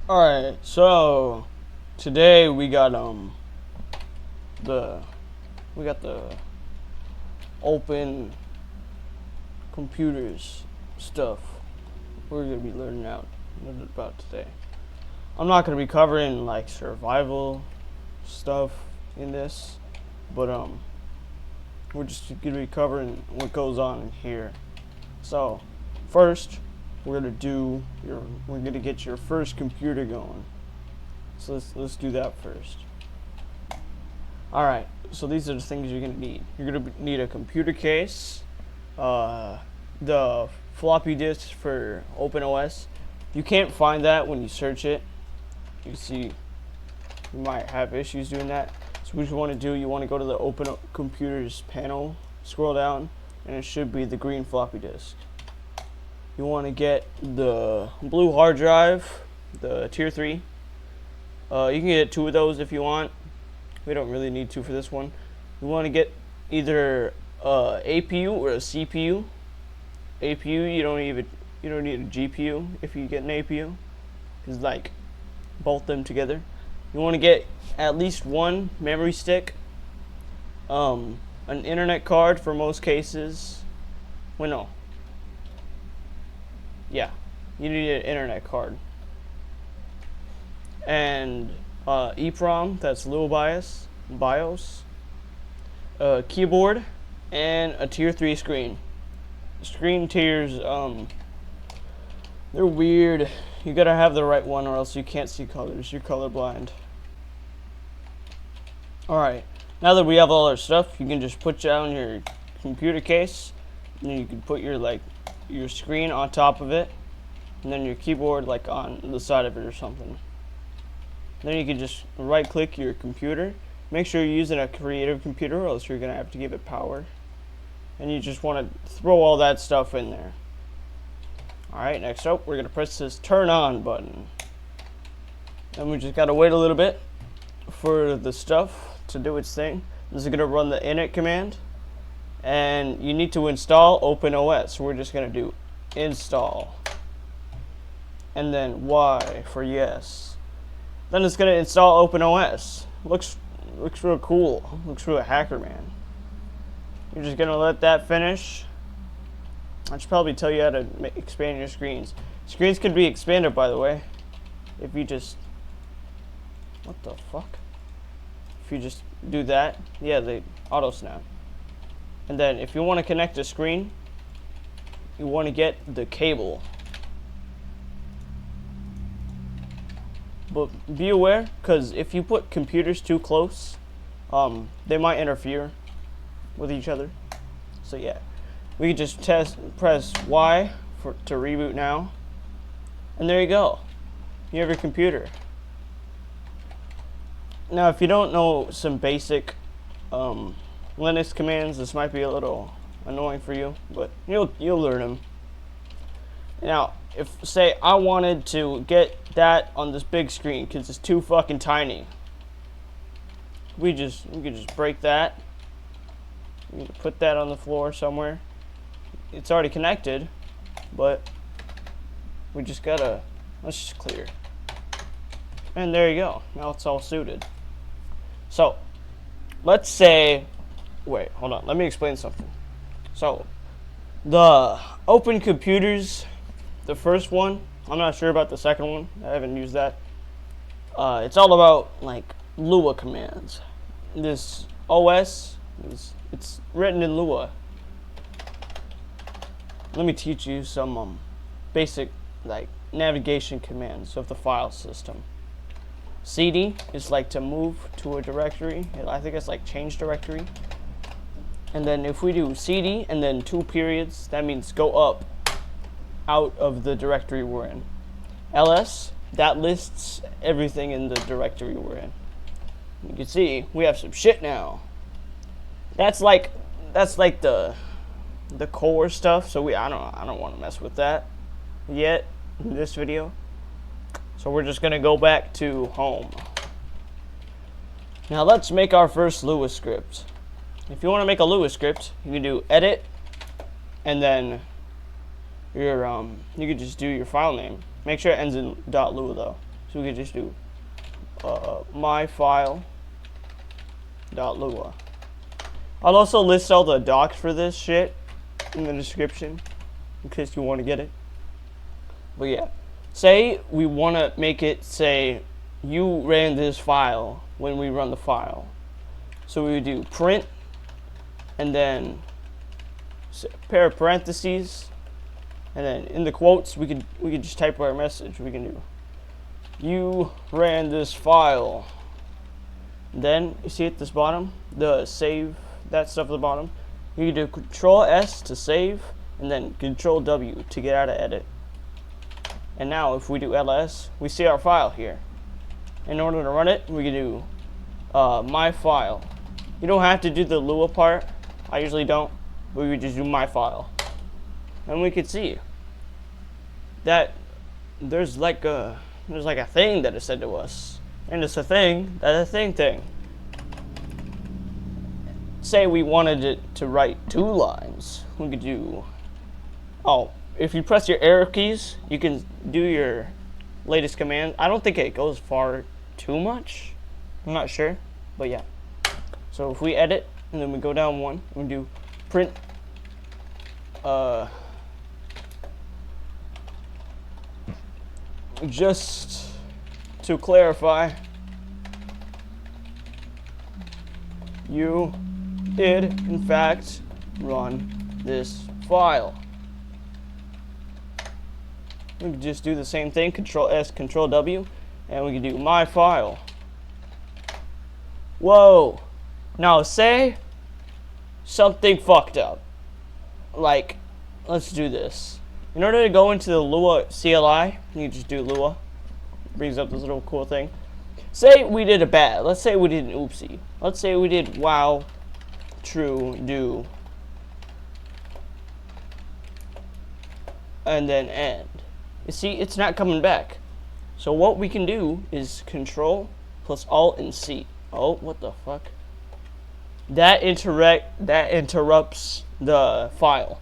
Alright, so today we got the open computers stuff we're gonna be learning out about today. I'm not gonna be covering like survival stuff in this, but we're just gonna be covering what goes on in here. So first we're gonna get your first computer going. So let's do that first. Alright, so these are the things you're gonna need. You're gonna need a computer case, the floppy disk for OpenOS. You can't find that when you search it. You see you might have issues doing that. So what you want to do, you want to go to the OpenComputers panel, scroll down, and it should be the green floppy disk. You want to get the blue hard drive, the tier 3. You can get 2 of those if you want. We don't really need 2 for this one. You want to get either APU or a CPU. APU, you don't need a GPU if you get an APU, because like both them together. You want to get at least 1 memory stick, an internet card for most cases. Well, no. Yeah, you need an internet card. And EEPROM, that's low BIOS, a keyboard, and a tier 3 screen. Screen tiers, they're weird. You gotta have the right one or else you can't see colors. You're colorblind. Alright, now that we have all our stuff, you can just put down your computer case, and then you can put your screen on top of it, and then your keyboard like on the side of it or something. Then you can just right click your computer. Make sure you're using a creative computer or else you're gonna have to give it power. And you just want to throw all that stuff in there. Alright, next up we're gonna press this turn on button. And we just gotta wait a little bit for the stuff to do its thing. This is gonna run the init command. And you need to install OpenOS. So we're just gonna do install. And then Y for yes. Then it's gonna install OpenOS. Looks real cool. Looks real hacker man. You're just gonna let that finish. I should probably tell you how to expand your screens. Screens can be expanded, by the way, if you just what the fuck? If you just do that, yeah, they auto snap. And then if you want to connect a screen, you want to get the cable. But be aware, because if you put computers too close, they might interfere with each other. So yeah, we can just press Y to reboot now, and there you go. You have your computer. Now, if you don't know some basic Linux commands, this might be a little annoying for you, but you'll learn them. Now, if say I wanted to get that on this big screen because it's too fucking tiny, we could just break that. You can put that on the floor somewhere. It's already connected, but we just gotta let's just clear. And there you go. Now it's all suited. So let's say, wait, hold on. Let me explain something. So the OpenComputers, the first one, I'm not sure about the second one. I haven't used that. It's all about like Lua commands. This OS it's written in Lua. Let me teach you some basic like navigation commands of the file system. CD is like to move to a directory. I think it's like change directory. And then if we do CD and then 2 periods, that means go up out of the directory we're in. LS, that lists everything in the directory we're in. You can see we have some shit now. That's like the core stuff. So I don't want to mess with that yet in this video. So we're just gonna go back to home. Now let's make our first Lua script. If you want to make a Lua script, you can do edit, and then you can just do your file name. Make sure it ends in .lua though. So we could just do myfile.lua. I'll also list all the docs for this shit in the description in case you want to get it. But yeah, say we want to make it say you ran this file when we run the file. So we would do print and then a pair of parentheses, and then in the quotes we could just type our message. We can do you ran this file. Then you see at this bottom the save, that stuff at the bottom. You can do Control S to save and then Control W to get out of edit. And now if we do ls, we see our file here. In order to run it, we can do my file. You don't have to do the Lua part. I usually don't, but we just do my file. And we could see that there's like a thing that is said to us. And it's a thing that's a thing. Say we wanted it to write 2 lines. We could do, if you press your arrow keys, you can do your latest command. I don't think it goes far too much. I'm not sure, but yeah. So if we edit and then we go down 1, we do print just to clarify, you did in fact run this file. We can just do the same thing, Control S, Control W, and we can do my file. Whoa. Now say something fucked up. Like, let's do this. In order to go into the Lua CLI, you just do Lua. Brings up this little cool thing. Say we did a bad. Let's say we did an oopsie. Let's say we did wow, true, do, and then end. You see, it's not coming back. So what we can do is Control plus Alt and C. Oh, what the fuck? That interrupts the file.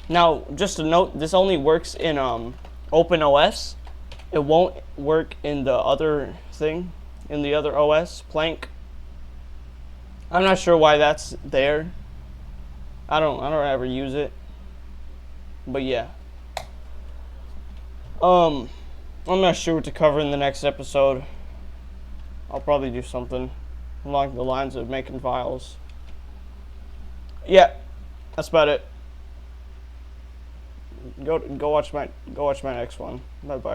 Now, just a note, this only works in OpenOS. It won't work in the other thing, in the other OS, Plank. I'm not sure why that's there. I don't ever use it. But yeah. I'm not sure what to cover in the next episode. I'll probably do something along the lines of making files. Yeah, that's about it. Go watch my next one. Bye bye.